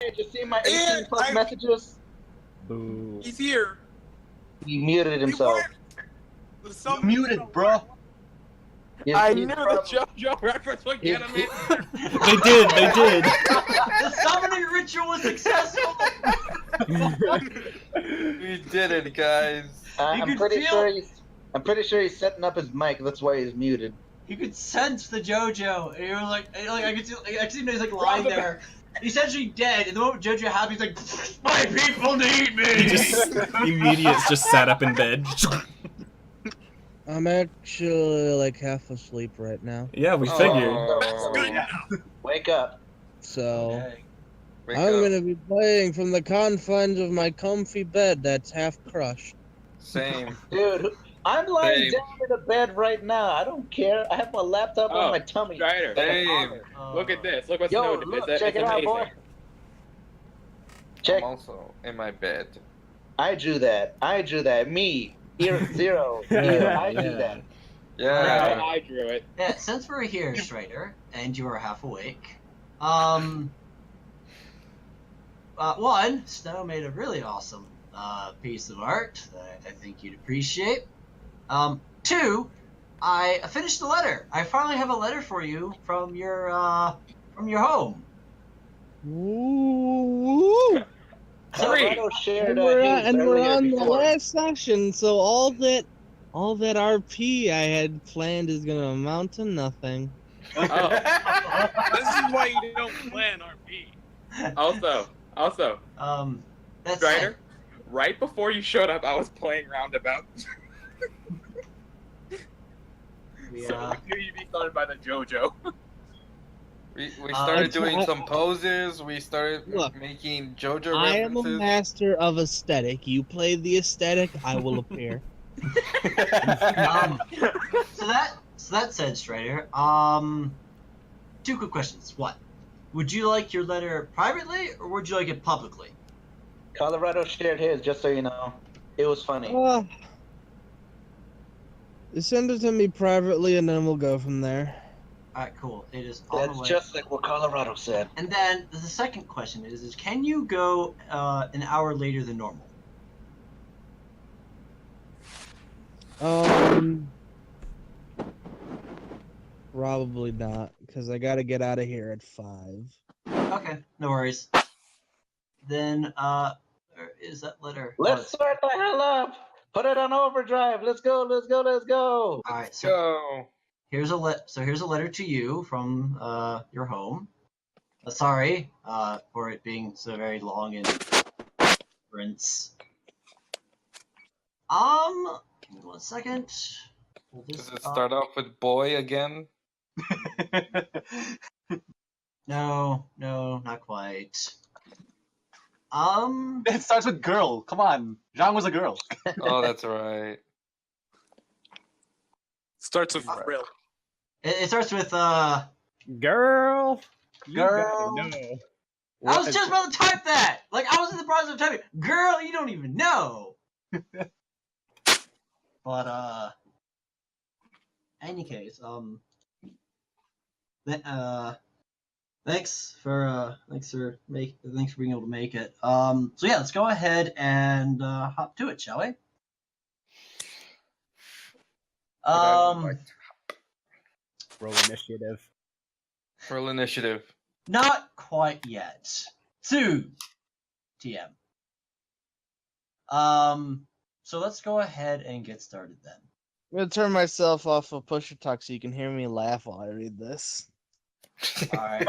Did you see my 18 plus messages? Boo. He's here. He muted himself. Muted, bro. I knew the JoJo reference would get him in. They did. The summoning ritual was successful. We did it, guys. I'm pretty sure he's setting up his mic. That's why he's muted. You could sense the JoJo, and you were like I could see him. He's like lying there. He's essentially dead. And the moment JoJo happens, he's like, "My people need me." He just immediately just sat up in bed. I'm actually like half asleep right now. Yeah, we figured. Wake up. So Okay. I'm gonna be playing from the confines of my comfy bed that's half crushed. Same. Dude, I'm lying Same. down in the bed right now. I don't care. I have my laptop on my tummy. Strider, Same. look at this. Look what's Yo, noted. look, It's check it out, amazing. boy. Check. I'm also in my bed. I drew that. Me. Year 0. I drew that. Yeah. I drew it. Yeah, since we're here, Strider, and you are half awake, one, Snow made a really awesome piece of art that I think you'd appreciate. Two, I finished the letter. I finally have a letter for you from your home. Ooh. Colorado shared And we're his on earlier the before. last session, so all that RP I had planned is gonna amount to nothing. Oh. This is why you don't plan RP. Also, That's Strider, right before you showed up, I was playing Roundabout. We, So I knew you'd be started by the JoJo. We started doing I- some poses. We started Look, making JoJo I am a references. master of aesthetic. You play the aesthetic, I will appear. So that said, Strider, two quick questions. One, would you like your letter privately or would you like it publicly? Colorado shared his, just so you know. It was funny. Send it to me privately, and then we'll go from there. Alright, cool. It is on That's the way. just like what Colorado said. And then the second question is can you go an hour later than normal? Probably not, because I gotta get out of here at 5. Okay, no worries. Then, where is that letter? Let's start the hell up. Put it on overdrive. Let's go. Alright, so Go. here's a letter to you from your home. Sorry for it being so very long and Prince. Give me 1 second. Pull this Does it up. start off with boy again? No, not quite. It starts with girl. Come on. Zhang was a girl. Oh, that's right. Starts with Brill. It starts with Girl. You Girl. gotta know. I was just about to type that. Like I was in the process of typing. Girl, you don't even know. But any case, thanks for being able to make it. So yeah, let's go ahead and hop to it, shall we? Roll initiative. Roll initiative. Not quite yet. 2 TM. So let's go ahead and get started then. I'm gonna turn myself off of Pusher Talk so you can hear me laugh while I read this. Alright.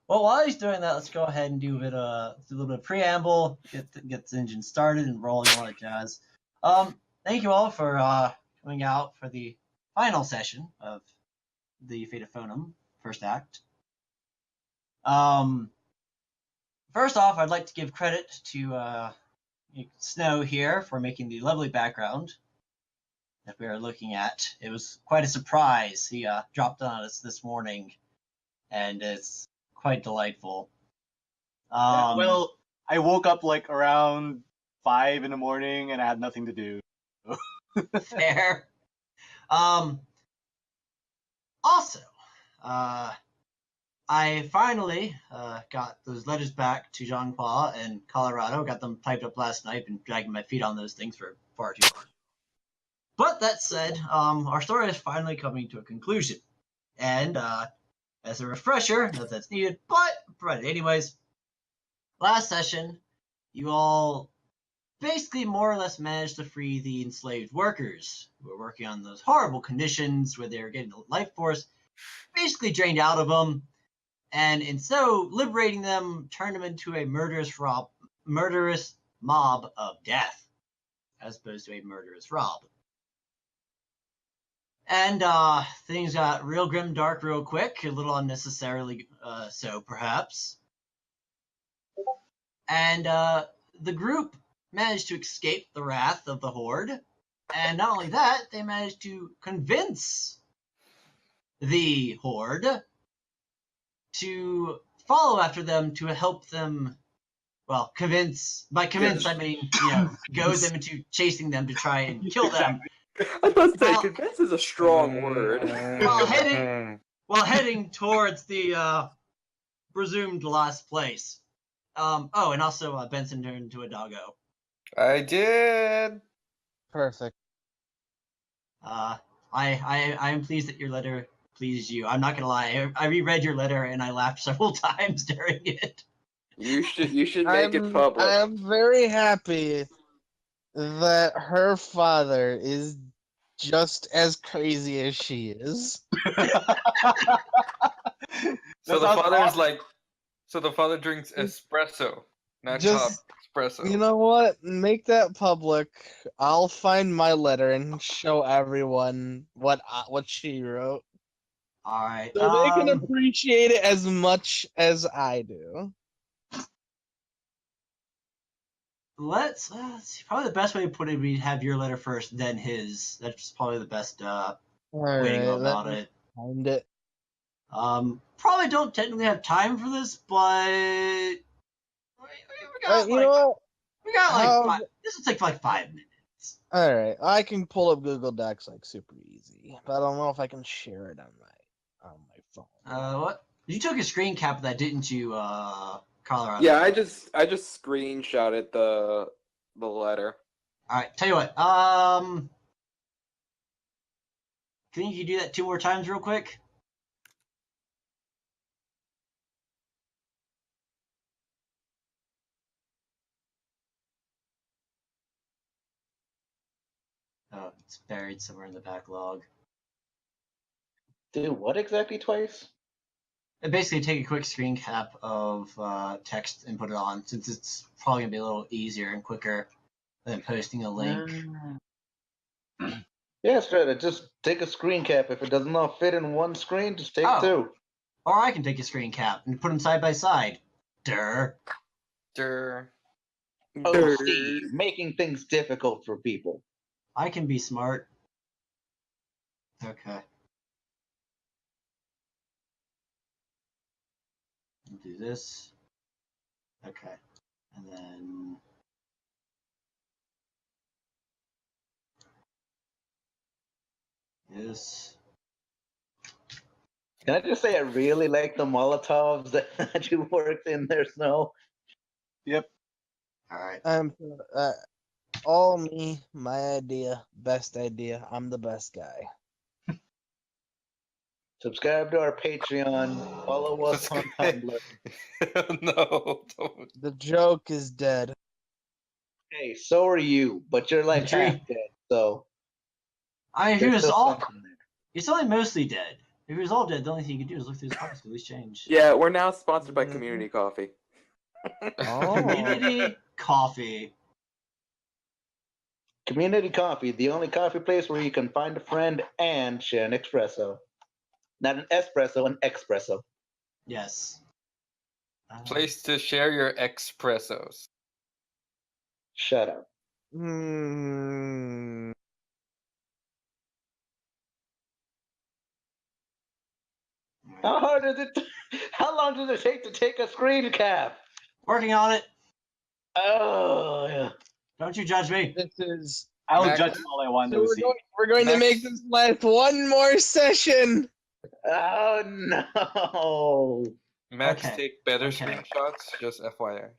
Well, while he's doing that, let's go ahead and do a little bit of preamble, get the engine started and rolling, all that jazz. Thank you all for coming out for the final session of the Fate of Foenum first act. First off, I'd like to give credit to Snow here for making the lovely background that we are looking at. It was quite a surprise. He dropped on us this morning, and it's quite delightful. Well, I woke up like around 5 in the morning and I had nothing to do. Fair. Also, I finally got those letters back to Jean Paul in Colorado. Got them typed up last night. Been dragging my feet on those things for far too long. But that said, our story is finally coming to a conclusion. And as a refresher, not that that's needed, but provide it anyways. Last session, you all basically more or less managed to free the enslaved workers who were working on those horrible conditions where they were getting the life force basically drained out of them, and in so liberating them, turned them into a murderous mob of death, as opposed to a murderous rob. And things got real grim dark real quick, a little unnecessarily so perhaps. And the group managed to escape the wrath of the Horde, and not only that, they managed to convince the Horde to follow after them to help them. Well, convince. By convince, I mean goad them into chasing them to try and kill them. I was about to say, Well- convince is a strong word. While heading towards the presumed last place. Oh, and also Benson turned into a doggo. I did. Perfect. I am pleased that your letter pleased you. I'm not gonna lie. I reread your letter and I laughed several times during it. You should make it public. I'm very happy that her father is just as crazy as she is. So the sounds father's awesome. like, so the father drinks espresso, not Just- top espresso. You know what? Make that public. I'll find my letter and show everyone what she wrote, All right. so they can appreciate it as much as I do. Let's see. Probably the best way to put it would be have your letter first, then his. That's probably the best way to go about it. Find it. Probably don't technically have time for this, but we got You know what? we got like how- this will take like 5 minutes. All right, I can pull up Google Docs like super easy, but I don't know if I can share it on my phone. What? You took a screen cap of that, didn't you, Colorado? Yeah, I just screenshotted the letter. All right. Tell you what. Can you do that 2 more times real quick? Oh, it's buried somewhere in the backlog. Do what exactly twice? Basically, take a quick screen cap of text and put it on, since it's probably gonna be a little easier and quicker than posting a link. Yeah, straight. Just take a screen cap. If it does not fit in one screen, just take Oh. 2. Or I can take a screen cap and put them side by side. Durr. Oh, Steve, making things difficult for people. I can be smart. Okay. Do this. Okay. And then this. Can I just say I really like the Molotovs that you worked in there, Snow? Yep. Alright. All me, my idea, best idea. I'm the best guy. Subscribe to our Patreon. Follow us on Tumblr. No, don't. The joke is dead. Hey, so are you, but you're like Tree. half dead, so I mean, if he there's was still all, something there. he's only mostly dead. If he was all dead, the only thing you could do is look through his pockets, at least change. Yeah, we're now sponsored by Mhm. Community Coffee. Oh. Community coffee. Community Coffee, the only coffee place where you can find a friend and share an espresso. Not an espresso, an espresso. Yes. Place to share your espressos. Shut up. Hmm. How hard is it? How long does it take to take a screen cap? Working on it. Oh, yeah. Don't you judge me. This is. I'll Mac- judge all I want So to see. we're going to Max- make this last one more session. Oh no! Max Okay, take better okay. screenshots, just FYI.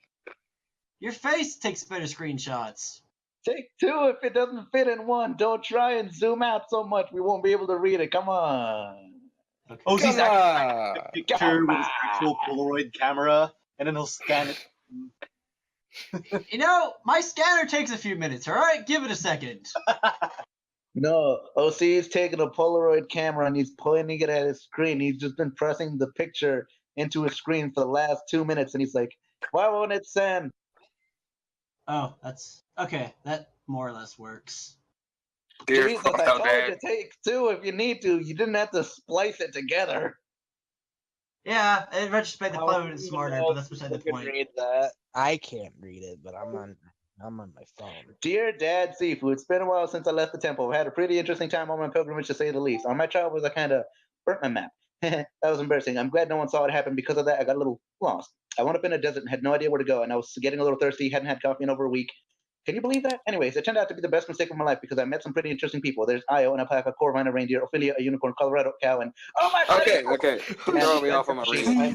Your face takes better screenshots. Take two if it doesn't fit in one. Don't try and zoom out so much we won't be able to read it. Come on. Okay. Oh, he's Come actually on! a picture with his actual Polaroid camera, and then he'll scan it. You know, my scanner takes a few minutes, alright? Give it a second. No, OC's taking a Polaroid camera and he's pointing it at his screen. He's just been pressing the picture into his screen for the last 2 minutes, and he's like, "Why won't it send?" Oh, that's okay. That more or less works. Dear Jesus, I Crocodile told you Dad. to take two if you need to. You didn't have to splice it together. Yeah, it retrospect the How phone do is you smarter, know but that's beside the if you can point. read that? I can't read it, but I'm on my phone. Dear Dad Seafood, it's been a while since I left the temple. I've had a pretty interesting time on my pilgrimage, to say the least. On my travels, I kind of burnt my map. That was embarrassing. I'm glad no one saw it happen. Because of that, I got a little lost. I wound up in a desert and had no idea where to go, and I was getting a little thirsty, hadn't had coffee in over a week. Can you believe that? Anyways, it turned out to be the best mistake of my life because I met some pretty interesting people. There's Io, an alpaca, Corvine, a reindeer, Ophelia, a unicorn, Colorado cow, and oh my god! Okay, okay. You're throwing me off on my reading. I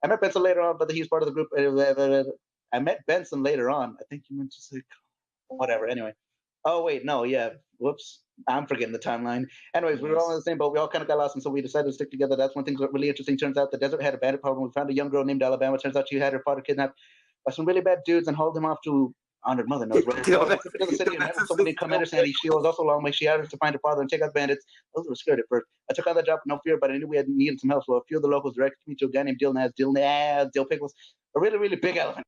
met Benson later on, but he's part of the group. I met Benson later on. I think you meant to say whatever. Anyway. Oh wait, no, yeah. Whoops. I'm forgetting the timeline. Anyways, we were all in the same boat. We all kind of got lost, and so we decided to stick together. That's when things got really interesting. Turns out the desert had a bandit problem. We found a young girl named Alabama. Turns out she had her father kidnapped by some really bad dudes and hauled him off to honored mother knows where. Yo, We took her to the city and met with somebody named Commander Sandy. She was also a long way. She had us to find her father and take out bandits. Those were scared at first. I took on that job with no fear, but I knew we had needed some help. So a few of the locals directed me to a guy named Dill Pickles, a really, really big elephant.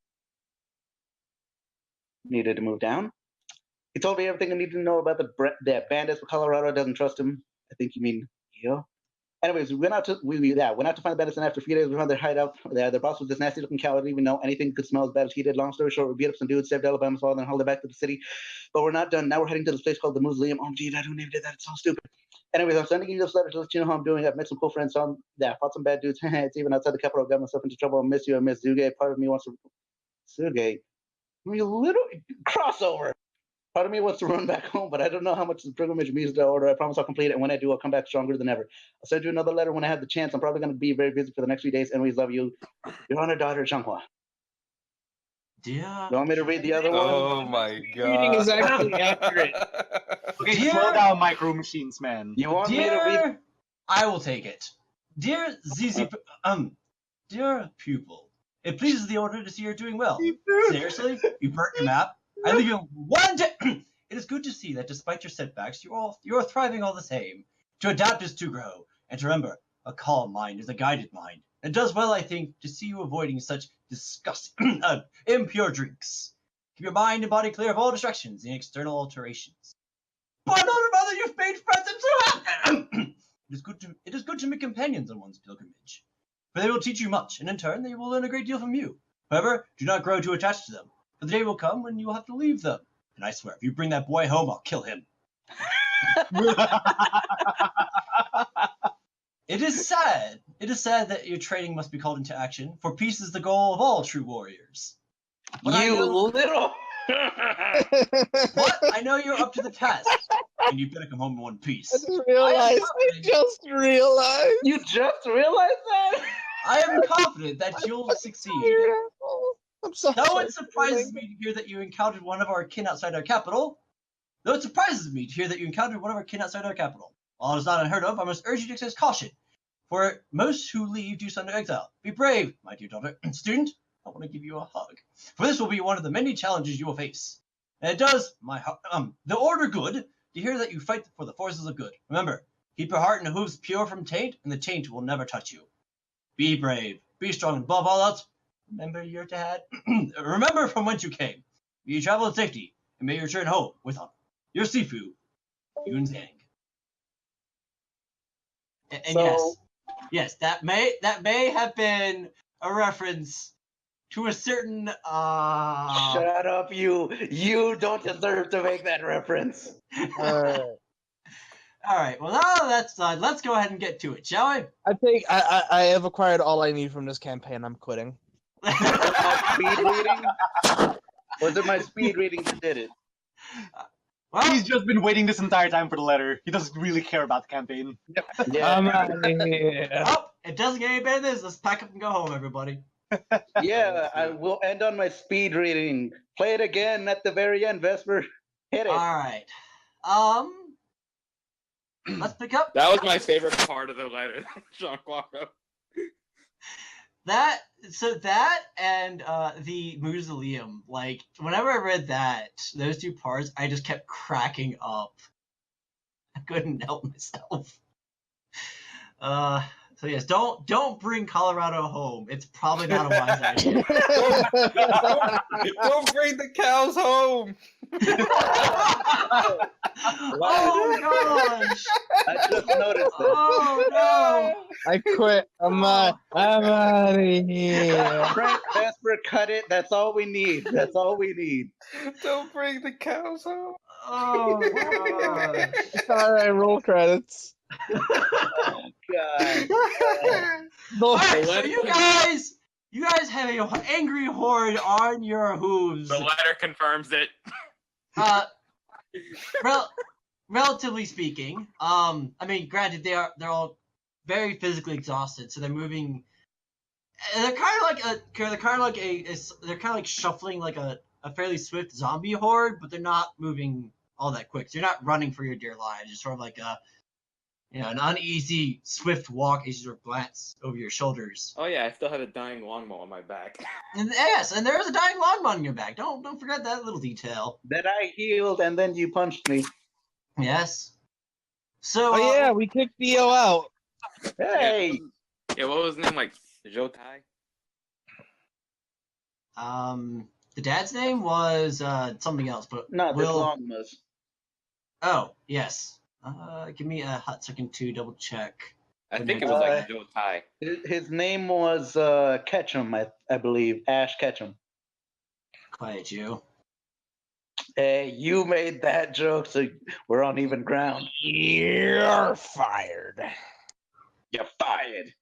Needed to move down. He told me everything I needed to know about the bandits, but Colorado doesn't trust him. I think you mean Yo. Anyways, we went out to find the bandits, and after a few days, we found their hideout. Their boss was this nasty-looking cow. I didn't even know anything could smell as bad as he did. Long story short, we beat up some dudes, saved Alabama's father, and hauled it back to the city. But we're not done. Now we're heading to this place called the Mausoleum. Oh, gee, who named it that? It's so stupid. Anyways, I'm sending you this letter to let you know how I'm doing. I've met some cool friends. Fought some bad dudes. It's even outside the capital. Got myself into trouble. I miss you. I miss Zuge. Part of me wants to... Zuge? You little crossover. Part of me wants to run back home, but I don't know how much the pilgrimage means to order. I promise I'll complete it, and when I do, I'll come back stronger than ever. I'll send you another letter when I have the chance. I'm probably going to be very busy for the next few days. Anyways, love you. Your honored daughter, Changhua. Dear. You want me to read the other one? Oh my god. Reading is actually accurate. Okay, Dear- slow down, Micro Machines, man. You want me to read? Dear, I will take it. Dear dear pupil, it pleases the order to see you're doing well. Seriously, you burnt your map. I leave you one day. It is good to see that despite your setbacks, you are thriving all the same. To adapt is to grow, and to remember, a calm mind is a guided mind. It does well, I think, to see you avoiding such disgusting, impure drinks. Keep your mind and body clear of all distractions and external alterations. But mother, you've made friends and so happy. It is good to make companions on one's pilgrimage, for they will teach you much, and in turn, they will learn a great deal from you. However, do not grow too attached to them, for the day will come when you will have to leave them. And I swear, if you bring that boy home, I'll kill him. It is sad. It is sad that your training must be called into action, for peace is the goal of all true warriors. But I know- little. What? I know you're up to the task, and you better come home in one piece. I just realized. You just realized that? I am confident that you'll succeed. I'm sorry. Though it surprises me to hear that you encountered one of our kin outside our capital. While it is not unheard of, I must urge you to exercise caution. For most who leave do so under exile. Be brave, my dear daughter. Student, I want to give you a hug. For this will be one of the many challenges you will face. And it does the order good to hear that you fight for the forces of good. Remember, keep your heart and hooves pure from taint, and the taint will never touch you. Be brave, be strong, and above all else, remember your dad. Remember from whence you came. May you travel in safety, and may you return home with honor. Your Sifu, Yunzang. And So- yes, that may have been a reference to a certain Shut up, you. You don't deserve to make that reference. All right, well now that's done. Let's go ahead and get to it, shall we? I have acquired all I need from this campaign. I'm quitting. My speed reading? Was it my speed reading that did it? Well, He's just been waiting this entire time for the letter. He doesn't really care about the campaign. I'm out of here. oh, it doesn't get any better than this. Let's pack up and go home, everybody. Yeah, I will end on my speed reading. Play it again at the very end, Vesper. Hit it. All right. Let's pick up. That was my favorite part of the letter, Jean-Claude. That and the mausoleum. Like whenever I read those two parts, I just kept cracking up. I couldn't help myself. So yes, don't bring Colorado home. It's probably not a wise idea. Don't bring the cows home. Oh gosh! I just noticed that. Oh no! I quit. I'm out of here. Frank, Vesper, cut it. That's all we need. That's all we need. Don't bring the cows home. Oh gosh! All right, roll credits. Oh, God. No, Alright, so you guys have an angry horde on your hooves. The letter confirms it. Relatively speaking, I mean, granted, they're all very physically exhausted, so they're moving. They're kind of like shuffling like a fairly swift zombie horde, but they're not moving all that quick. So you're not running for your dear lives. It's sort of like an uneasy, swift walk as you sort of glance over your shoulders. Oh yeah, I still had a dying longbow on my back. And yes, and there is a dying longbow on your back. Don't forget that little detail. That I healed and then you punched me. Yes. So. oh yeah, we kicked Theo out. Hey! Yeah, what was his name? Like Jotai? The dad's name was something else, but No, this long was. Oh, yes. Give me a hot second to double check. I think it was like Jotai. His name was Ketchum, I believe. Ash Ketchum. Quiet you. Hey, you made that joke, so we're on even ground. You're fired. You're fired.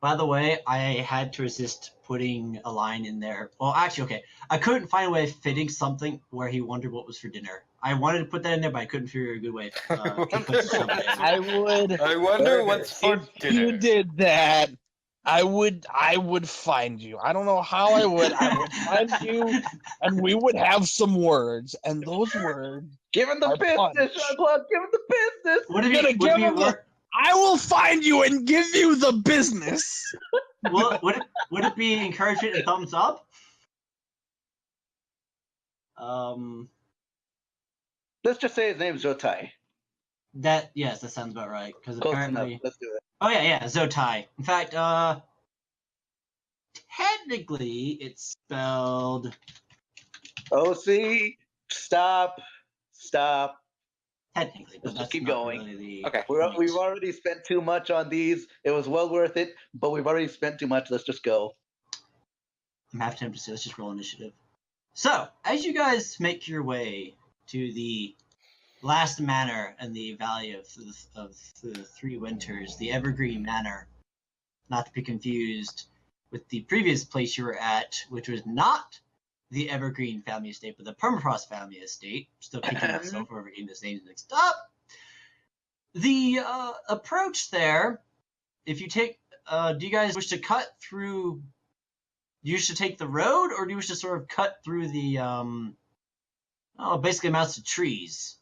By the way, I had to resist putting a line in there. Well, actually, okay. I couldn't find a way of fitting something where he wondered what was for dinner. I wanted to put that in there, but I couldn't figure a good way to put something. I wonder what's for if dinner. you did that. I would find you. I don't know how I would find you, and we would have some words, and those words. Give him the Our business, punch. Jean-Claude. Give him the business. Would it You're be, gonna would give it be him I will find you and give you the business. would it be encouragement and thumbs up? Let's just say his name's Jotai. That sounds about right. Because Close apparently, enough. Let's do it. oh yeah, Zotai. In fact, technically it's spelled. OC, stop. Technically, but Let's just that's keep not going. really the Okay. point. We've already spent too much on these. It was well worth it, but we've already spent too much. Let's just go. I'm half tempted to say let's just roll initiative. So, as you guys make your way to the last manor in the Valley of the Three Winters, the Evergreen Manor, not to be confused with the previous place you were at, which was not the Evergreen family estate, but the Permafrost family estate. Still kicking myself over getting those names mixed up. The approach there, if you take, do you guys wish to cut through? Do you wish to take the road, or do you wish to sort of cut through the, basically amounts to trees?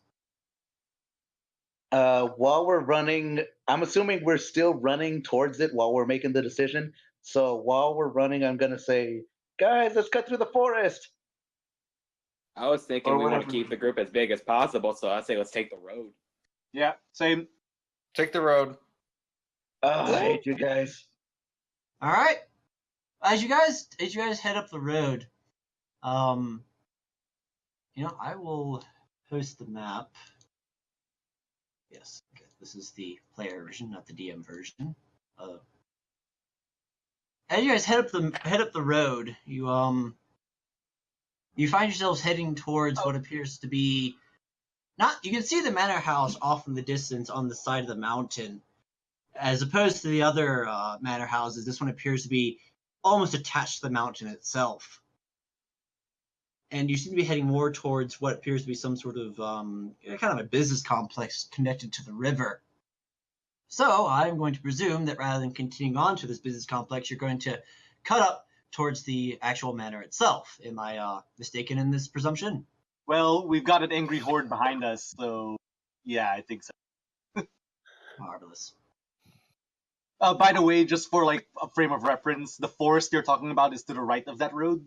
While we're running, I'm assuming we're still running towards it while we're making the decision. So while we're running, I'm gonna say, guys, let's cut through the forest. I was thinking Or we want whatever. to keep the group as big as possible, so I say let's take the road. Yeah, same. Take the road. Oh, I hate you guys. All right. As you guys head up the road, I will post the map. Yes, okay. This is the player version, not the DM version. As you guys head up the road, you find yourselves heading towards what appears to be you can see the manor house off in the distance on the side of the mountain. As opposed to the other manor houses, this one appears to be almost attached to the mountain itself. and you seem to be heading more towards what appears to be some sort of kind of a business complex connected to the river. So I'm going to presume that rather than continuing on to this business complex, you're going to cut up towards the actual manor itself. Am I mistaken in this presumption? Well, we've got an angry horde behind us, so yeah, I think so. Marvelous. By the way, just for like a frame of reference, the forest you're talking about is to the right of that road.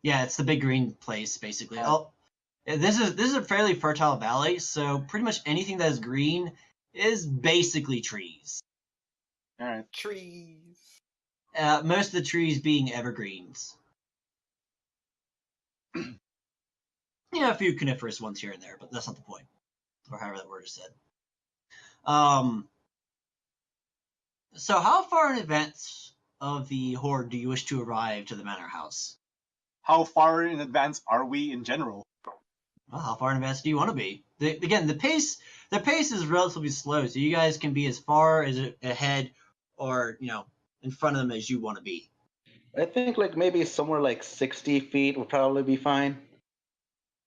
Yeah, it's the big green place, basically. Oh. This is a fairly fertile valley, so pretty much anything that is green is basically trees. All right. Trees. Most of the trees being evergreens. Yeah, a few coniferous ones here and there, but that's not the point, or however that word is said. So how far in advance of the horde do you wish to arrive to the manor house? How far in advance are we in general? Well, how far in advance do you want to be? Again, the pace is relatively slow, so you guys can be as far as ahead or in front of them as you want to be. I think like maybe somewhere like 60 feet would probably be fine.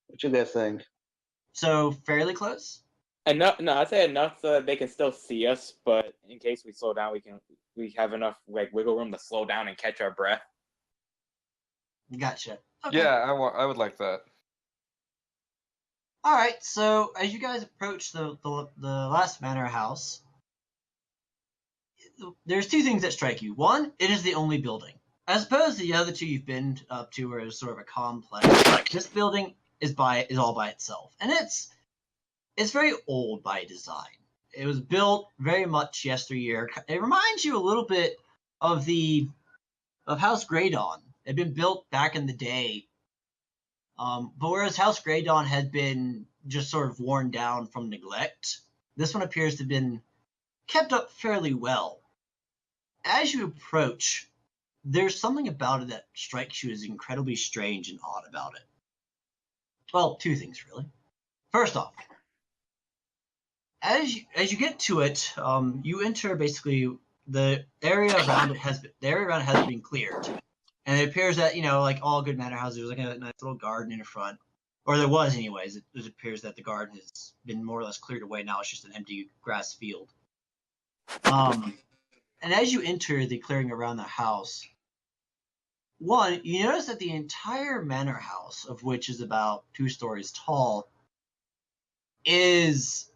What you guys think? So fairly close. Enough? No, I'd say enough so that they can still see us, but in case we slow down, we have enough like wiggle room to slow down and catch our breath. Gotcha. Okay. Yeah, I would like that. All right. So as you guys approach the last manor house, there's two things that strike you. One, it is the only building. As opposed to the other two you've been up to, where it's sort of a complex. This building is all by itself, and it's very old by design. It was built very much yesteryear. It reminds you a little bit of House Greydon. It had been built back in the day, but whereas House Greydon had been just sort of worn down from neglect, this one appears to have been kept up fairly well. As you approach, there's something about it that strikes you as incredibly strange and odd about it. Well, two things really. First off, as you get to it, you enter basically the area around it has been cleared, and it appears that like all good manor houses, there's like a nice little garden in the front, or there was anyways. It appears that the garden has been more or less cleared away. Now it's just an empty grass field. And as you enter the clearing around the house, one, you notice that the entire manor house, of which is about 2 stories tall, is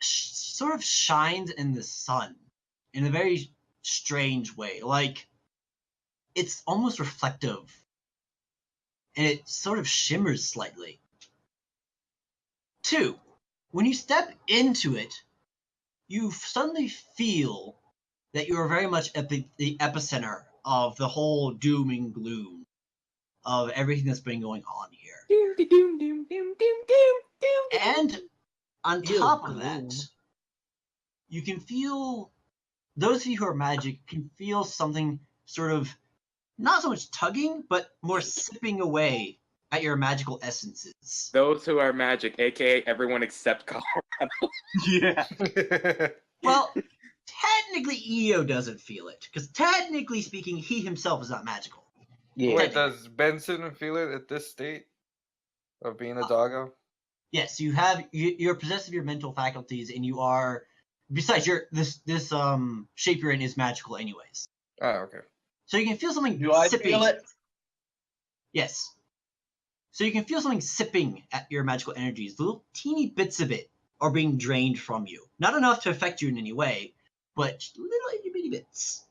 sort of shines in the sun in a very strange way. Like, it's almost reflective, and it sort of shimmers slightly. 2, when you step into it, you suddenly feel that you are very much at the epicenter of the whole doom and gloom of everything that's been going on here. And on top of that, you can feel, those of you who are magic can feel something sort of, not so much tugging, but more sipping away at your magical essences. Those who are magic, aka everyone except Colorado. Yeah. Well, technically EO doesn't feel it, because technically speaking, he himself is not magical. Yeah. Wait, does Benson feel it at this state of being a doggo? Yes, you're possessed of your mental faculties, and you are. Besides, this shape you're in is magical, anyways. Oh, okay. So you can feel something. Do I sipping. feel it? Yes. So you can feel something sipping at your magical energies. Little teeny bits of it are being drained from you. Not enough to affect you in any way, but little itty bitty bits.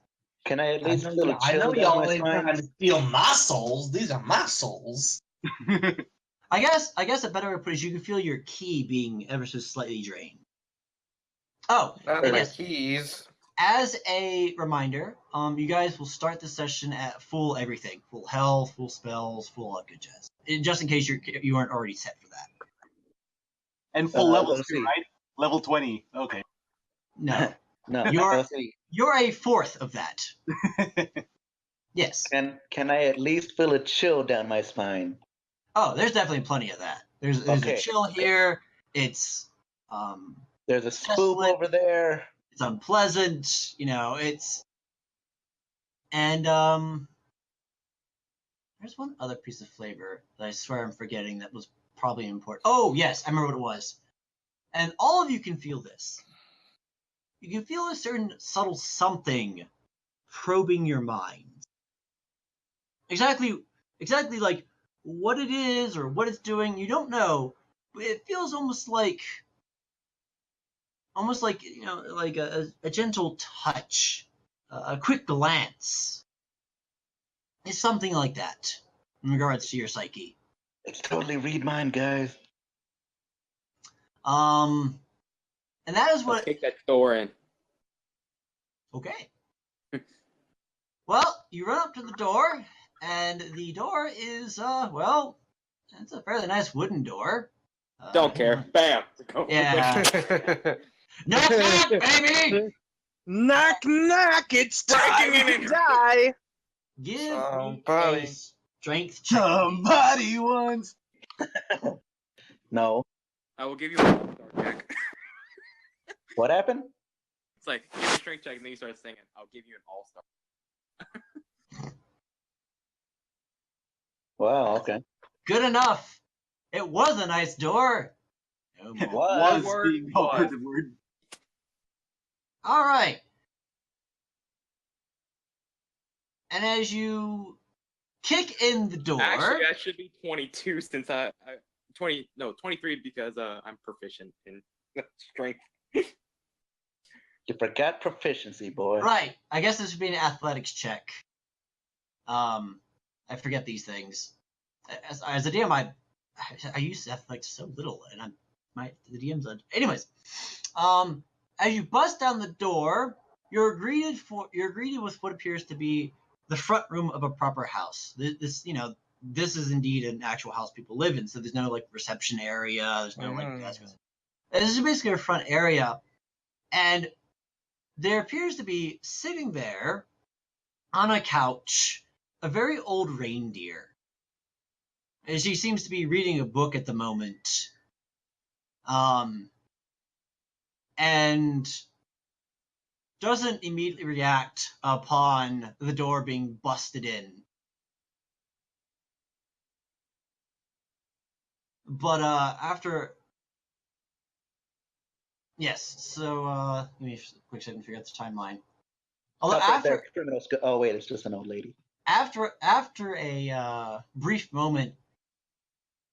Can I at least feel a I know chill down y'all my ain't spine? trying to steal my souls. These are my souls. I guess a better way to put it is you can feel your ki being ever so slightly drained. Oh, Not and my yes, keys. as a reminder, you guys will start the session at full everything, full health, full spells, full all good jazz. Just in case you aren't already set for that. And full levels let's too, see. right? Level 20. Okay. No, No. You're- Let's see. you're a fourth of that. Yes. Can I at least feel a chill down my spine? Oh, there's definitely plenty of that. There's Okay, a chill here. It's There's a Just spook let- over there. it's unpleasant. It's and There's one other piece of flavor that I swear I'm forgetting that was probably important. Oh, yes, I remember what it was. And all of you can feel this. You can feel a certain subtle something probing your mind. Exactly like what it is or what it's doing, you don't know, but it feels almost like like a gentle touch, a quick glance. It's something like that in regards to your psyche. It's totally read mind, guys. And that is Let's what. kick that door in. Okay. Well, you run up to the door, and the door is well, it's a fairly nice wooden door. Don't care. Bam. Yeah. Knock, knock, baby. Knock, knock! It's time Breaking to in. die. Give me Somebody. a strength check. Somebody once. No. I will give you an all-star check. What happened? It's like, give me a strength check, and then you start singing. I'll give you an all-star. Wow, okay. Good enough. It was a nice door. No more. Was word being the was. operative word. All right. And as you kick in the door, Actually, that should be 22 since I 23 because I'm proficient in strength. You forgot proficiency, boy. right? I guess this would be an athletics check. I forget these things. As a DM, I use athletics so little, and the DM's on. Anyways, as you bust down the door, you're greeted with what appears to be the front room of a proper house. This is indeed an actual house people live in. So there's no like reception area. There's no like desk. This is basically a front area, and there appears to be sitting there on a couch a very old reindeer. And she seems to be reading a book at the moment. And doesn't immediately react upon the door being busted in. But after... Yes, so give me a quick second to figure out the timeline. Although Stop right after... there. Criminals go- oh, wait, it's just an old lady. After a brief moment,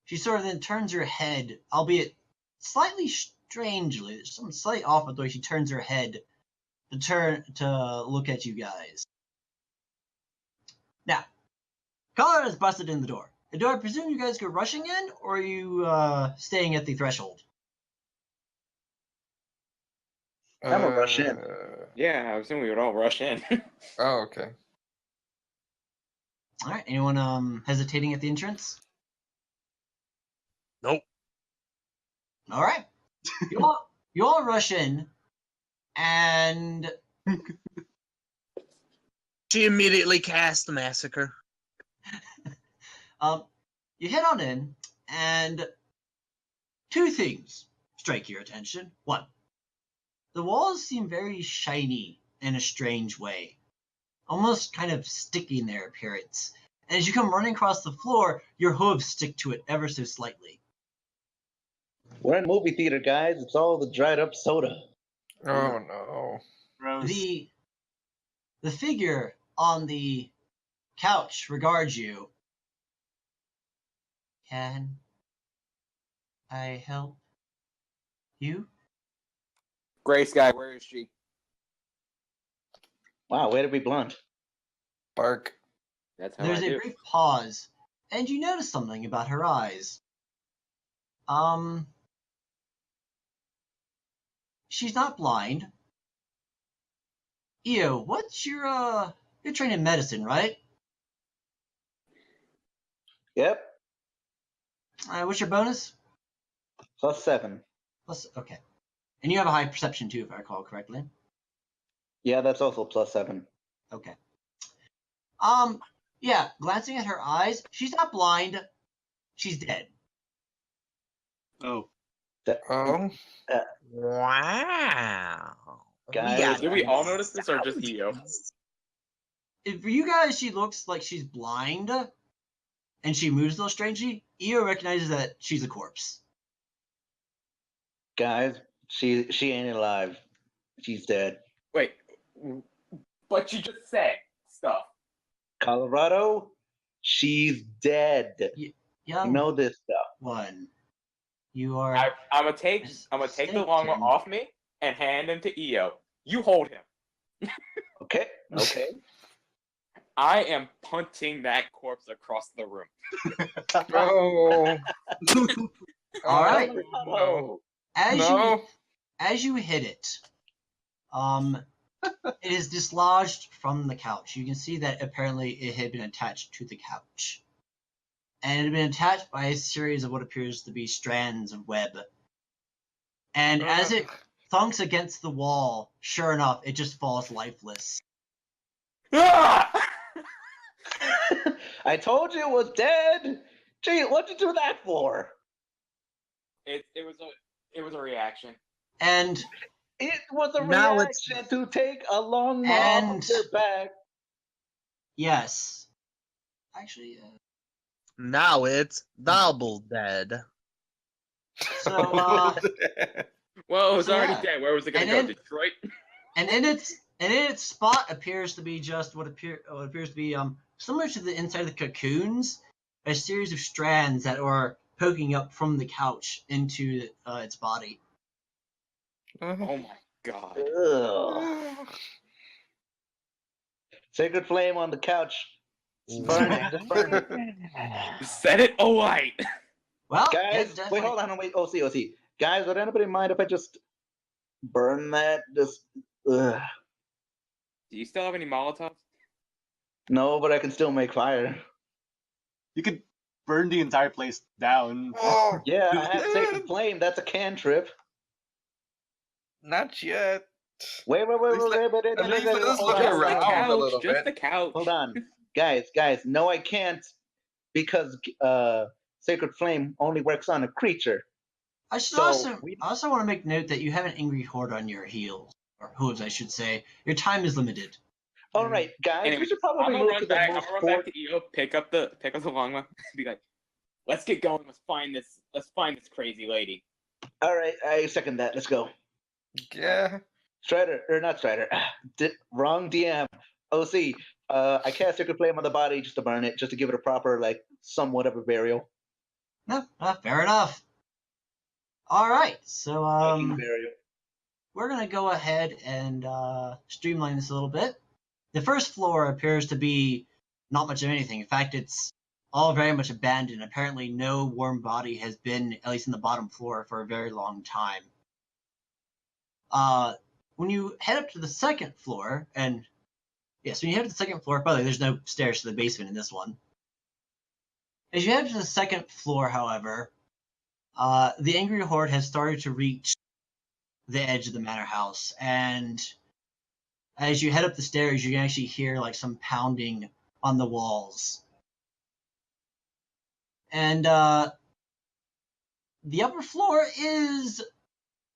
she sort of then turns her head, albeit slightly strangely. There's something slightly off with the way she turns her head to look at you guys. Now, Colorado has busted in the door. Do I presume you guys go rushing in, or are you staying at the threshold? I'm gonna rush in. Yeah, I assume we would all rush in. Oh, okay. All right. Anyone hesitating at the entrance? Nope. All right. You all rush in, and She immediately cast the massacre. you head on in, and two things strike your attention. One, the walls seem very shiny in a strange way, almost kind of sticky in their appearance. And as you come running across the floor, your hooves stick to it ever so slightly. We're in movie theater, guys. It's all the dried up soda. Oh no. Gross. The figure on the couch regards you. Can I help you? Gray Sky, where is she? Wow, way to be blunt. Bark. That's how There's I a do. brief pause, and you notice something about her eyes. She's not blind. Io, what's you're trained in medicine, right? Yep, What's your bonus? +7. Plus, okay. And you have a high perception too, if I recall correctly. Yeah, that's also +7. Okay. Yeah, glancing at her eyes, she's not blind. She's dead. Oh. Oh. Wow. Guys, Did we all notice this, or just Io? For you guys, she looks like she's blind, and she moves a little strangely, Io recognizes that she's a corpse. Guys, she ain't alive. She's dead. Wait, but you just said stuff. Colorado, she's dead. You Young know this stuff. one, you are. I'm gonna take the longbow mistaken. off me and hand him to Io. You hold him. Okay. Okay. I am punching that corpse across the room. Oh. All right. No. As No. you hit it, it is dislodged from the couch. You can see that apparently it had been attached to the couch, and it had been attached by a series of what appears to be strands of web. And as it thunks against the wall, sure enough, it just falls lifeless. Ah! I told you it was dead. Gee, what'd you do that for? It was a reaction. And it was a Now reaction to take a long And- off their back. Yes. Actually, Now it's double dead. so Well, it was So, already yeah. dead. Where was it gonna And go? then- Detroit? and in its spot appears to be just what appears to be similar to the inside of the cocoons, a series of strands that are poking up from the couch into its body. Oh my god. Ugh. Sacred flame on the couch. Burn it. Just burn it. Set it alight. Well, Guys, it definitely- wait, hold on, wait. OC. Guys, would anybody mind if I just burn that? Just, ugh. Do you still have any Molotovs? No, but I can still make fire. You could burn the entire place down. Oh, Yeah, I have sacred flame. That's a cantrip. not yet. Wait. At least let us look Hold on. around a little Just bit. the couch. Hold on, guys. No, I can't because sacred flame only works on a creature. I should So, also want to make note that you have an angry horde on your heels, or hooves, I should say. Your time is limited. All right, guys, Anyway, we should I'm probably gonna move run to the back. I'm most gonna run back to Io, pick up the longbow, and be like, "Let's get going. Let's find this crazy lady." All right, I second that. Let's go. Yeah. Strider, or not Strider. Wrong DM. OC. I cast sacred flame on the body just to burn it, just to give it a proper, like, somewhat of a burial. No, fair enough. All right, so Viking burial. we're gonna go ahead and streamline this a little bit. The first floor appears to be not much of anything. In fact, it's all very much abandoned. Apparently, no warm body has been, at least in the bottom floor, for a very long time. When you head up to the second floor, and yes, when you head to the second floor, by the way, there's no stairs to the basement in this one. As you head to the second floor, however, the angry horde has started to reach the edge of the manor house, and as you head up the stairs, you can actually hear like some pounding on the walls. And the upper floor is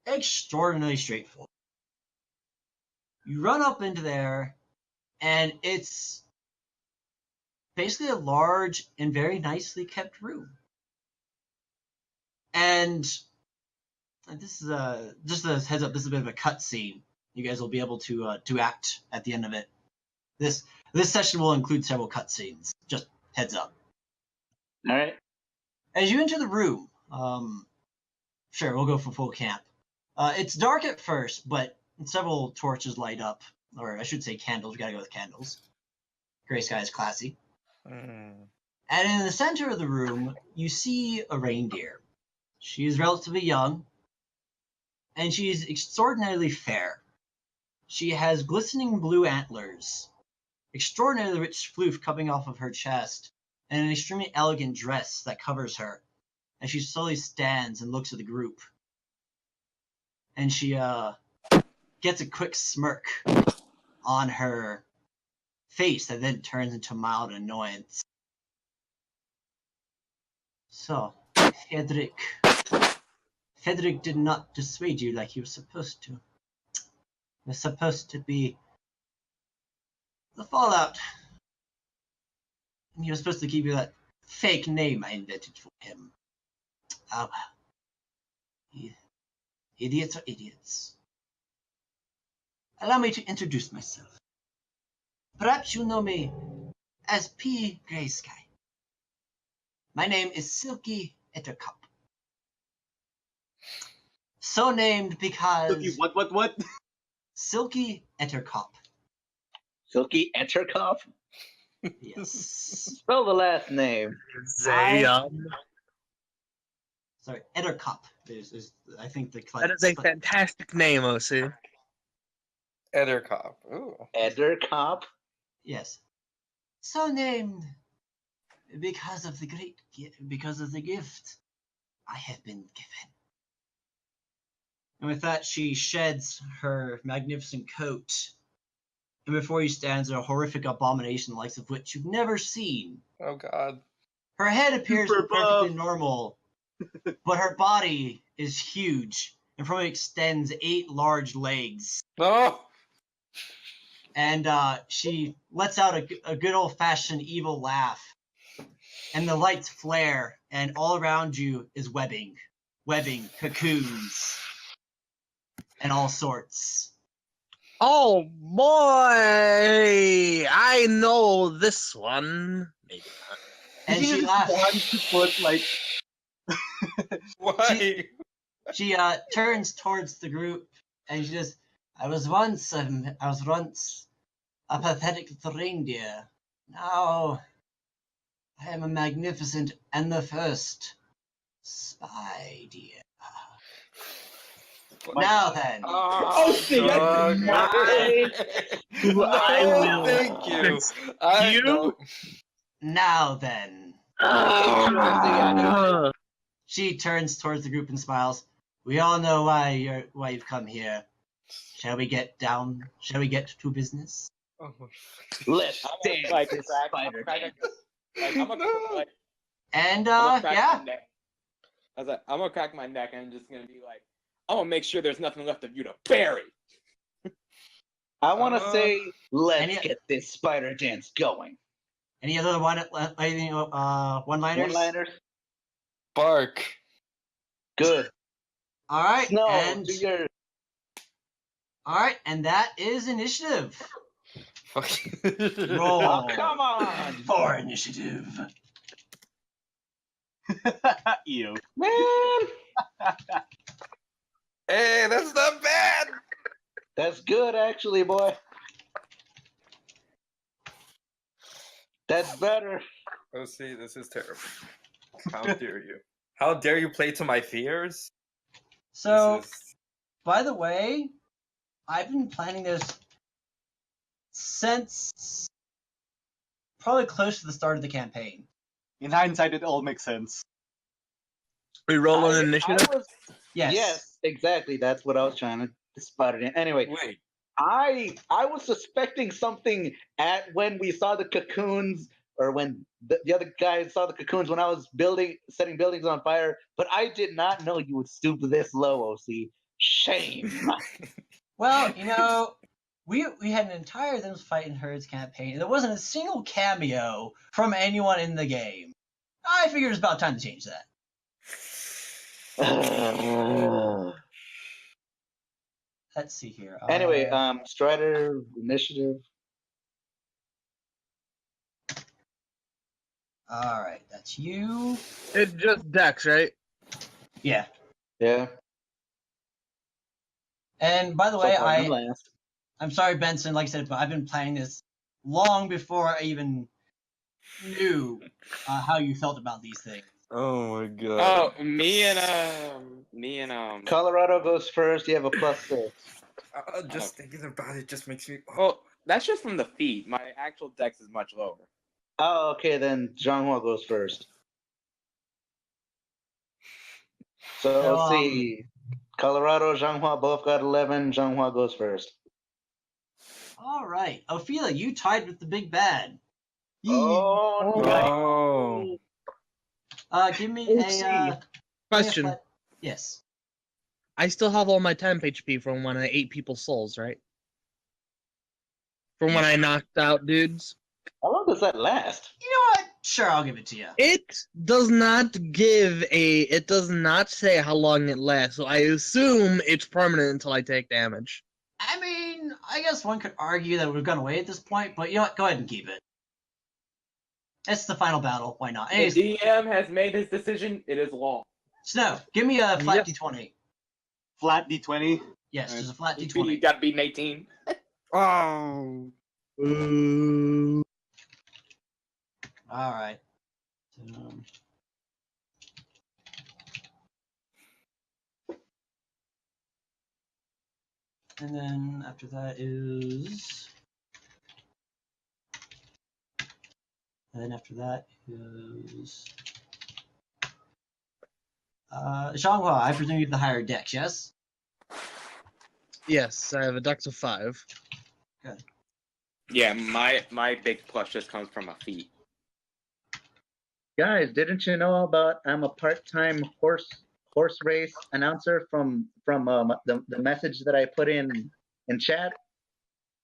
extraordinarily straightforward. You run up into there, and it's basically a large and very nicely kept room. And this is just a heads up. This is a bit of a cut scene. You guys will be able to act at the end of it. This session will include several cut scenes. Just heads up. All right. As you enter the room, sure, we'll go for full camp. It's dark at first, but several torches light up, or I should say candles. We gotta go with candles. Gray sky is classy. Hmm. And in the center of the room, you see a reindeer. She is relatively young, and she is extraordinarily fair. She has glistening blue antlers, extraordinarily rich floof coming off of her chest, and an extremely elegant dress that covers her. And she slowly stands and looks at the group. And she gets a quick smirk on her face that then turns into mild annoyance. So, Frederick did not dissuade you like he was supposed to. It was supposed to be the fallout. And he was supposed to give you that fake name I invented for him. Ah, well. Idiots are idiots. Allow me to introduce myself. Perhaps you know me as P. Grey Sky. My name is Silky Ettercup. So named because What? Silky Ettercup. Silky Entercup? Yes. Spell the last name. Zayon. Sorry, Ettercup. I think the That is a fantastic name, OC. Ettercop. Ooh. Entercup? Yes. So named because of the gift I have been given. And with that, she sheds her magnificent coat, and before you stands a horrific abomination the likes of which you've never seen. Oh God. Her head appears Super perfectly buff. normal, but her body is huge, and from it extends 8 large legs. No. And she lets out a good old-fashioned evil laugh, and the lights flare, and all around you is webbing, cocoons, and all sorts. Oh boy! I know this one. Maybe not. And You she just laughs. want to put like Why? She turns towards the group, and she says, I was once a pathetic little reindeer. Now I am a magnificent and the first spy deer. Now then, Oh shit! Oh, Who I no, will thank you. fix I you? know. now then. Ah. She turns towards the group and smiles. We all know why you've come here. Shall we get to business? Oh, Let's I'm dance gonna, like, this crack, spider crack, dance. like, I'm gonna, No. like, And I'm gonna crack yeah. my neck. I was like, I'm gonna crack my neck and I'm just gonna be like, I'm gonna make sure there's nothing left of you to bury. I want to say, let's Any- get this spider dance going. Any other one-liners? One-liners? bark. Good. All right, Snow, and do your... that is initiative. Fuck. Roll. Oh, come on! For initiative. Ew. Man! Hey, that's not bad. That's good, actually, boy. That's better. Oh, see, this is terrible. How dare you? How dare you play to my fears? So, This is... by the way, I've been planning this since probably close to the start of the campaign. In hindsight, it all makes sense. We roll I an initiative. was, yes, exactly. That's what I was trying to spot it in. Anyway, Wait. I was suspecting something at when we saw the cocoons, or when the other guys saw the cocoons when I was setting buildings on fire, but I did not know you would stoop this low, OC. Shame. Well, we had an entire Them's Fighting Herds campaign, and there wasn't a single cameo from anyone in the game. I figured it was about time to change that. Let's see here. Anyway, Strider initiative. All right, that's you. It's just Dex, right? Yeah. Yeah. And by the So way, far, I'm last. I'm sorry, Benson. Like I said, but I've been planning this long before I even knew how you felt about these things. Oh my god. Oh, me and Colorado goes first. You have a +6. Just thinking about it just makes me. Well, that's just from the feet. My actual dex is much lower. Oh, okay. Then Zhanghua goes first. So So, let's see. Colorado, Zhanghua both got 11. Zhanghua goes first. All right, Ophelia, you tied with the big bad. Oh, Oh. Give me Let's a Question. Yes. I still have all my temp HP from when I ate people's souls, right? From when I knocked out dudes. how long does that last? You know what? Sure, I'll give it to you. It does not it does not say how long it lasts, so I assume it's permanent until I take damage. I mean, I guess one could argue that we've gone away at this point, but you know what? Go ahead and keep it. It's the final battle. Why not? Anyways, The DM has made his decision. It is law. Snow, give me a flat Yep. D20. Flat D20. Yes, there's a flat You D20. gotta beat an 18. Oh. Ooh. All right. And then after that is. And then after that is. Xianghua, I presume you have the higher dex, yes? Yes, I have a dex of 5. Yeah, my big plus just comes from my feet. Guys, didn't you know about I'm a part-time horse race announcer from the message that I put in chat?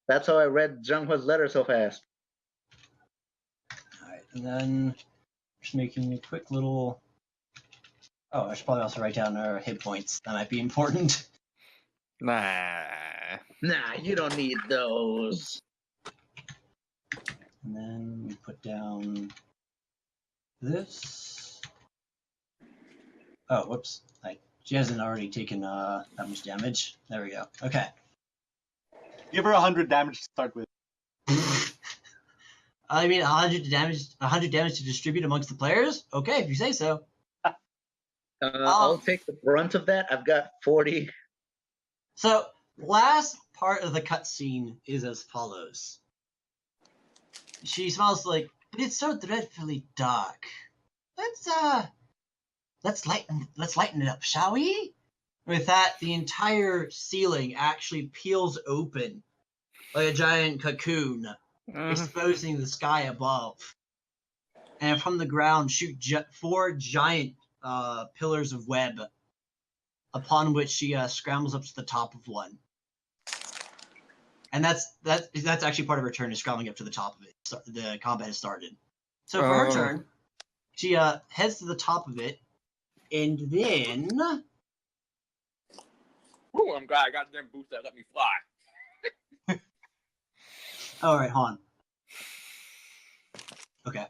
That's how I read Zhenghua's letter so fast. All right, and then just making a quick little. Oh, I should probably also write down our hit points. That might be important. Nah. Nah, you don't need those. And then we put down this. Oh, whoops. She hasn't already taken that much damage. There we go. Okay. Give her 100 damage to start with. I mean, 100 damage to distribute amongst the players? Okay, if you say so. I'll take the brunt of that. I've got 40. So, last part of the cutscene is as follows. She smiles like, but it's so dreadfully dark. Let's lighten it up, shall we? With that, the entire ceiling actually peels open like a giant cocoon, exposing the sky above. And from the ground shoot 4 giant pillars of web, upon which she scrambles up to the top of one. And that's actually part of her turn, is scrambling up to the top of it. So the combat has started. So for her turn, she heads to the top of it, and then. Ooh, I'm glad I got them boots that let me fly. All right, Han. Okay.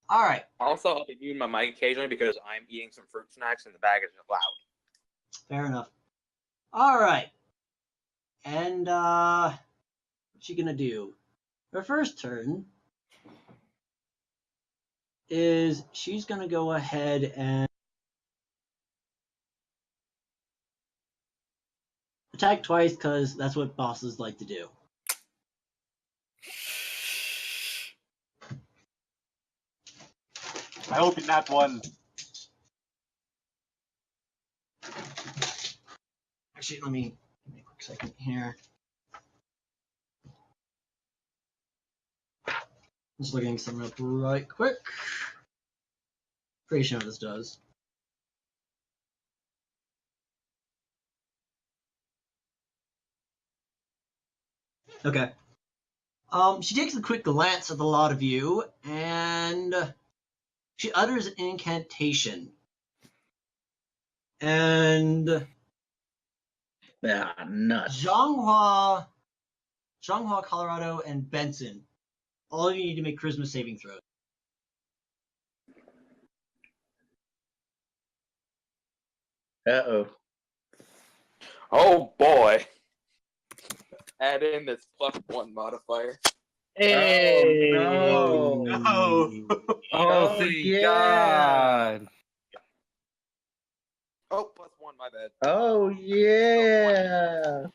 All right. Also, I'll be muting my mic occasionally because I'm eating some fruit snacks and the bag is loud. Fair enough. All right. And what's she gonna do? Her first turn is she's gonna go ahead and attack twice because that's what bosses like to do. I hope in that one. Actually, let me give me a quick second here. Just looking something up right quick. Pretty sure what this does. Okay. She takes a quick glance at the lot of you, and she utters an incantation. And Nuts. Zhanghua, Colorado, and Benson, all of you need to make charisma saving throws. Uh-oh. Oh boy. Add in this +1 modifier. Hey! Oh, no. No. Oh, thank yeah. God. Oh, +1, my bad. Oh, yeah.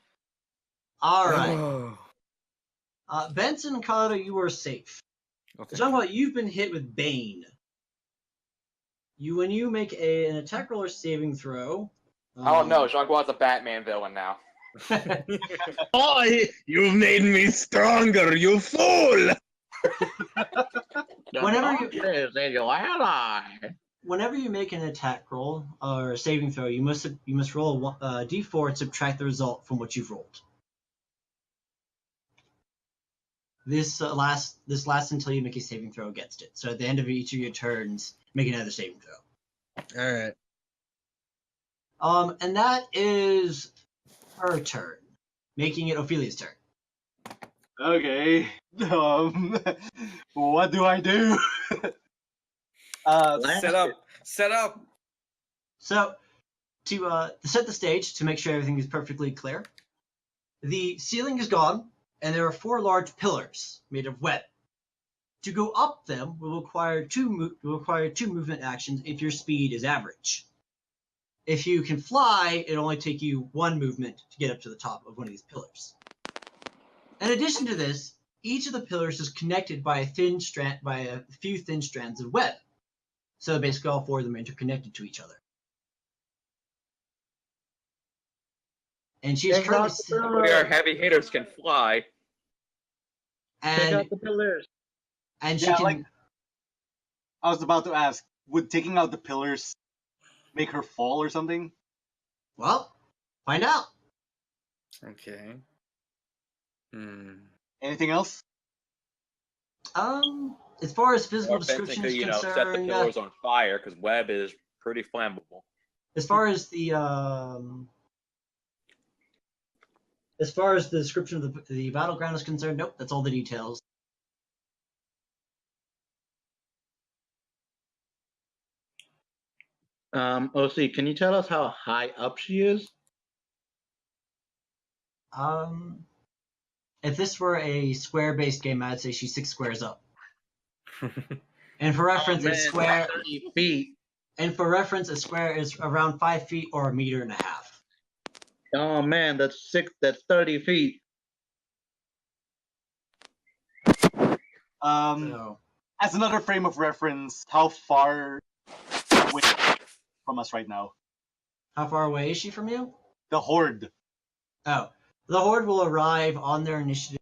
All right. Benson and Colorado, you are safe. Okay. Zhanghua, you've been hit with Bane. When you make an attack roll or saving throw. Oh no, Jean-Claude's a Batman villain now. Oh, you've made me stronger, you fool! Whenever you make an attack roll or a saving throw, you must roll a d4 and subtract the result from what you've rolled. this lasts until you make a saving throw against it. So at the end of each of your turns, make another saving throw. All right. And that is her turn, making it Ophelia's turn. Okay. What do I do? Set up. Set up. So, to set the stage, to make sure everything is perfectly clear, the ceiling is gone, and there are 4 large pillars made of web. To go up them will require two movement actions if your speed is average. If you can fly, it'll only take you 1 movement to get up to the top of one of these pillars. In addition to this, each of the pillars is connected by a few thin strands of web. So basically all 4 of them are interconnected to each other. And she's Take currently out the pillar. We are heavy hitters can fly. Take and out the pillars. and she Yeah, can like I was about to ask, would taking out the pillars make her fall or something? well, find out. Okay. Anything else? As far as physical Or fencing description could, is set the concerned, pillars on fire because web is pretty flammable. as far as the description of the battleground is concerned, nope, that's all the details. OC, can you tell us how high up she is? If this were a square-based game, I'd say she's 6 squares up. And for reference, a square 30 feet. and for reference, a square is around 5 feet or 1.5 meters. Oh man, that's 30 feet. So, As another frame of reference, how far away from us right now? how far away is she from you? The Horde. Oh, the Horde will arrive on their initiative.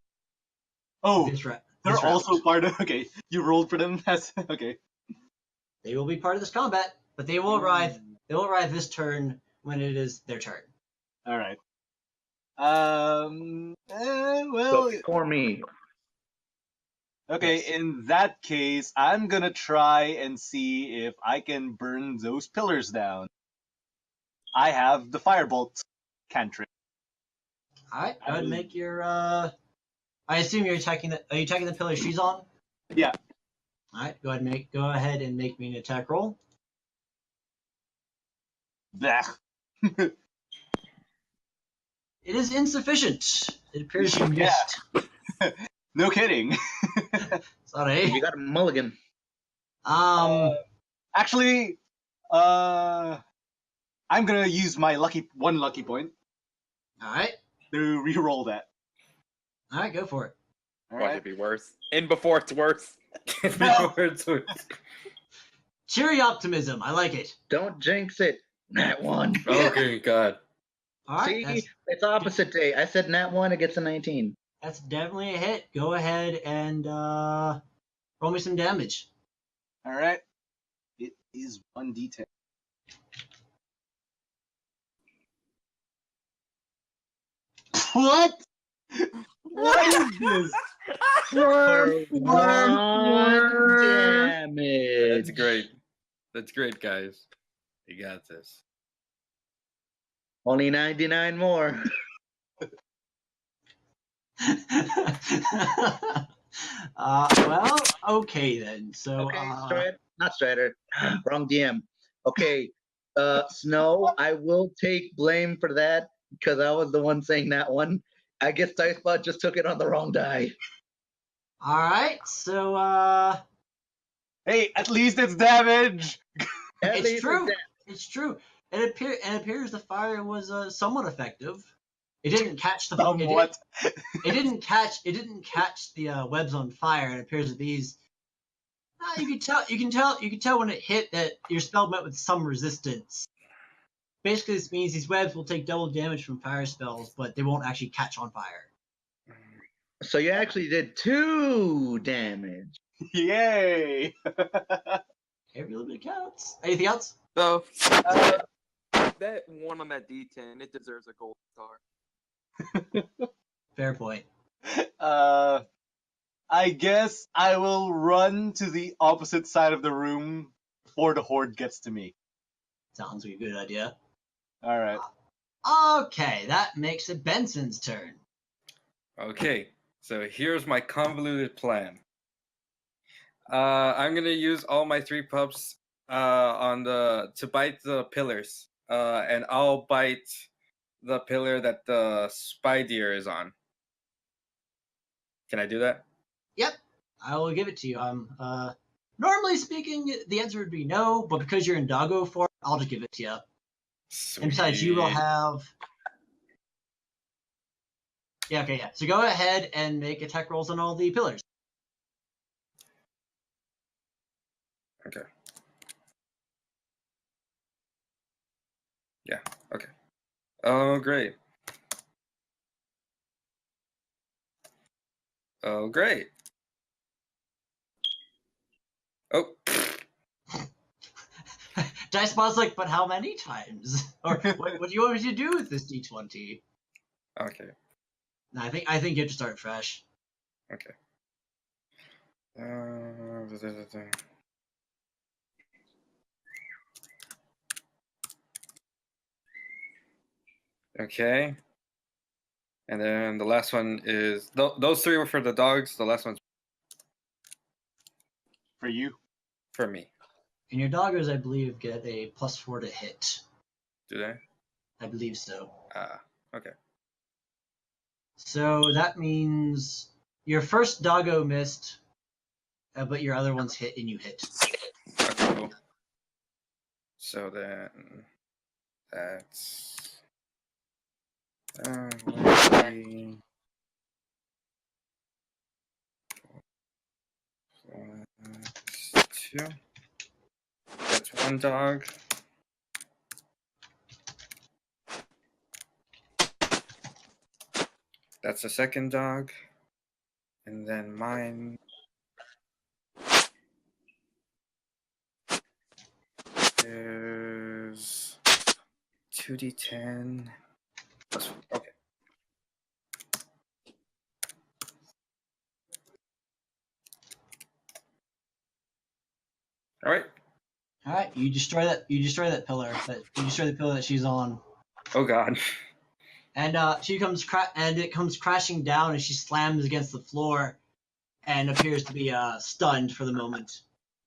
Oh, This round. they're also part of. Okay, you rolled for them. That's okay. They will be part of this combat, but they will arrive. They will arrive this turn when it is their turn. All right. So Well, for me. okay. Yes. In that case, I'm gonna try and see if I can burn those pillars down. I have the firebolt cantrip. All right, go ahead and make your. I assume you're attacking the. Are you attacking the pillar she's on? Yeah. All right, go ahead and make me an attack roll. Blech. It is insufficient. It appears you Yeah. missed. No kidding. Sorry. You got a mulligan. Actually, I'm gonna use my one lucky point All right. to re-roll that. All right, go for it. All What right. could be worse? In before it's worse. Cheery optimism. I like it. Don't jinx it. Nat 1. Okay, God. All right. See, it's opposite day. I said Nat 1, it gets a 19. That's definitely a hit. Go ahead and roll me some damage. All right. It is 1d10. What? What is this? For 1 damage. That's great. That's great, guys. You got this. Only 99 more. Well, okay then. So, Okay, not Strider. Wrong DM. Okay, Snow, I will take blame for that because I was the one saying that one. I guess Dicebot just took it on the wrong die. all right. So, Hey, at least it's damage. At it's least true. it's It's true. It appears the fire was somewhat effective. It didn't catch the Somewhat. It didn't catch the webs on fire. It appears that these. You can tell when it hit that your spell met with some resistance. Basically, this means these webs will take double damage from fire spells, but they won't actually catch on fire. So you actually did 2 damage. Yay. Every little bit counts. Anything else? So that one on that D10, it deserves a gold star. Fair point. I guess I will run to the opposite side of the room before the horde gets to me. Sounds like a good idea. All right. Okay, that makes it Benson's turn. Okay, so here's my convoluted plan. I'm gonna use all my 3 pups to bite the pillars. And I'll bite the pillar that the spy deer is on. Can I do that? Yep, I will give it to you. Normally speaking, the answer would be no, but because you're in doggo form, I'll just give it to you. And besides, you will Sweet. have. Yeah, okay, yeah. So go ahead and make attack rolls on all the pillars. Okay. Yeah, okay. Oh, great. Oh, great. Oh, Dice Bot's like, but how many times? Or what do you want me to do with this D20? okay. No, I think you have to start fresh. Okay. Da. Okay. And then the last one is those 3 were for the dogs. The last one's For you. for me. And your doggos, I believe, get a +4 to hit. Do they? I believe so. Okay. So that means your first doggo missed, but your other ones hit and you hit. Okay, cool. So then that's 1, 3, 4, 2. That's 1 dog. That's the second dog. And then mine is 2d10 plus 4. Okay. All right. All right, you destroy that pillar. You destroy the pillar that she's on, Oh God. and it comes crashing down, and she slams against the floor, and appears to be stunned for the moment.